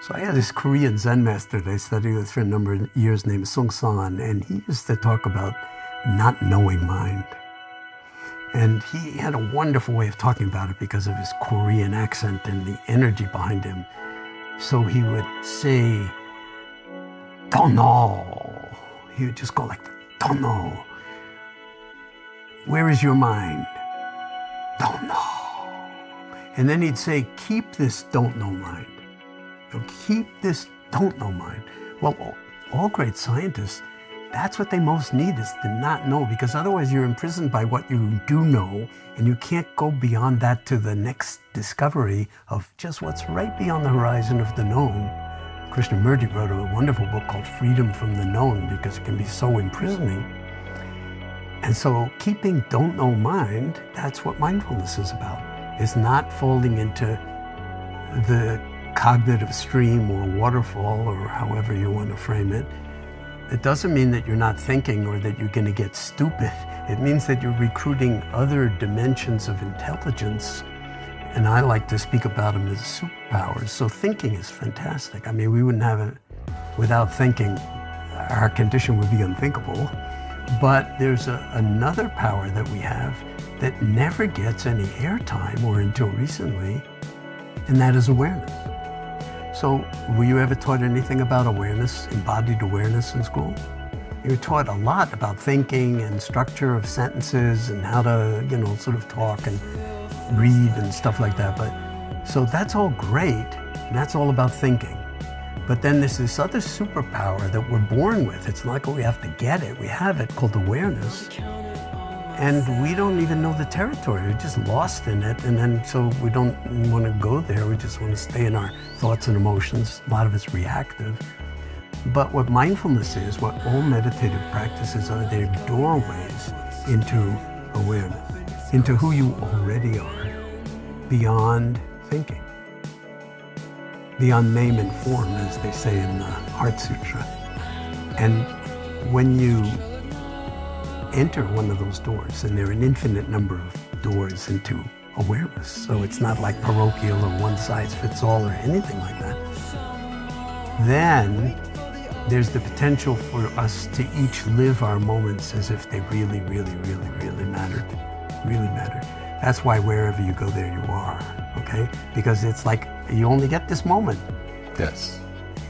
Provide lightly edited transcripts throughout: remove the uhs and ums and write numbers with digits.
So I had this Korean Zen master that I studied with for a number of years named Sung-san, and he used to talk about not knowing mind. And he had a wonderful way of talking about it because of his Korean accent and the energy behind him. So he would say, don't know. He would just go like, don't know. Where is your mind? Don't know. And then he'd say, keep this don't know mind. Keep this don't know mind. Well, all great scientists, that's what they most need, is to not know, because otherwise you're imprisoned by what you do know, and you can't go beyond that to the next discovery of just what's right beyond the horizon of the known. Krishnamurti wrote a wonderful book called Freedom from the Known, because it can be so imprisoning. And so keeping don't know mind, that's what mindfulness is about, is not falling into the cognitive stream or waterfall, or however you want to frame it. It doesn't mean that you're not thinking or that you're going to get stupid. It means that you're recruiting other dimensions of intelligence, and I like to speak about them as superpowers. So thinking is fantastic. I mean, we wouldn't have it without thinking. Our condition would be unthinkable. But there's another power that we have that never gets any airtime, or until recently, and that is awareness. So were you ever taught anything about awareness, embodied awareness in school? You were taught a lot about thinking and structure of sentences and how to, sort of talk and read and stuff like that. But so that's all great, and that's all about thinking. But then there's this other superpower that we're born with. It's not like we have to get it. We have it, called awareness. And we don't even know the territory. We're just lost in it. And then so we don't want to go there. We just want to stay in our thoughts and emotions. A lot of it's reactive. But what mindfulness is, what all meditative practices are, they're doorways into awareness, into who you already are, beyond thinking, beyond name and form, as they say in the Heart Sutra. And when you enter one of those doors, and there are an infinite number of doors into awareness, so it's not like parochial or one size fits all or anything like that, then there's the potential for us to each live our moments as if they really, really, really, really mattered. Really mattered. That's why wherever you go, there you are, okay? Because it's like you only get this moment. Yes.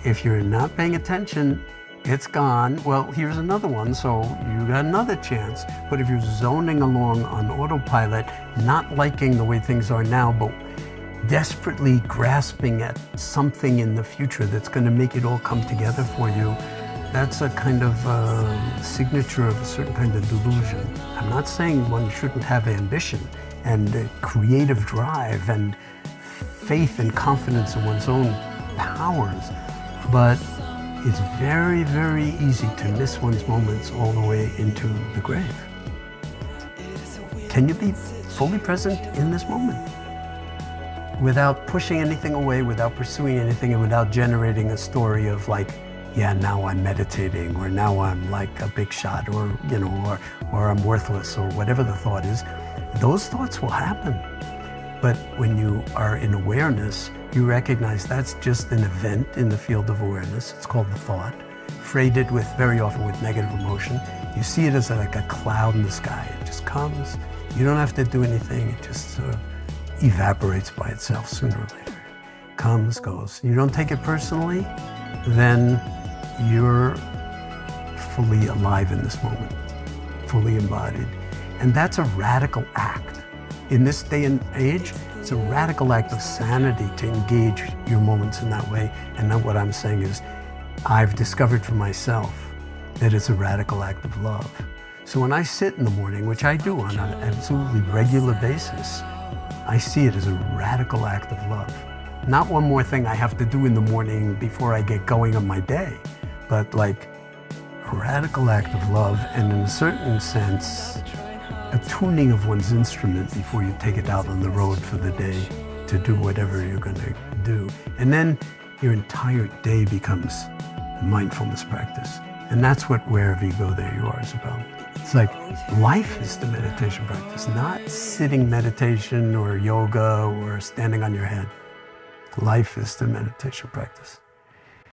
If you're not paying attention, it's gone. Well, here's another one, so you got another chance. But if you're zoning along on autopilot, not liking the way things are now, but desperately grasping at something in the future that's going to make it all come together for you, that's a kind of signature of a certain kind of delusion. I'm not saying one shouldn't have ambition and creative drive and faith and confidence in one's own powers, but it's very, very easy to miss one's moments all the way into the grave. Can you be fully present in this moment without pushing anything away, without pursuing anything, and without generating a story of like, yeah, now I'm meditating, or now I'm like a big shot, or, or I'm worthless, or whatever the thought is? Those thoughts will happen. But when you are in awareness, you recognize that's just an event in the field of awareness. It's called the thought, freighted with, very often with negative emotion. You see it as like a cloud in the sky. It just comes. You don't have to do anything. It just sort of evaporates by itself sooner or later. Comes, goes. You don't take it personally, then you're fully alive in this moment, fully embodied. And that's a radical act. In this day and age, it's a radical act of sanity to engage your moments in that way. And then what I'm saying is, I've discovered for myself that it's a radical act of love. So when I sit in the morning, which I do on an absolutely regular basis, I see it as a radical act of love. Not one more thing I have to do in the morning before I get going on my day, but like a radical act of love, and in a certain sense, a tuning of one's instrument before you take it out on the road for the day to do whatever you're going to do. And then your entire day becomes mindfulness practice. And that's what wherever you go, there you are is about. It's like life is the meditation practice, not sitting meditation or yoga or standing on your head. Life is the meditation practice.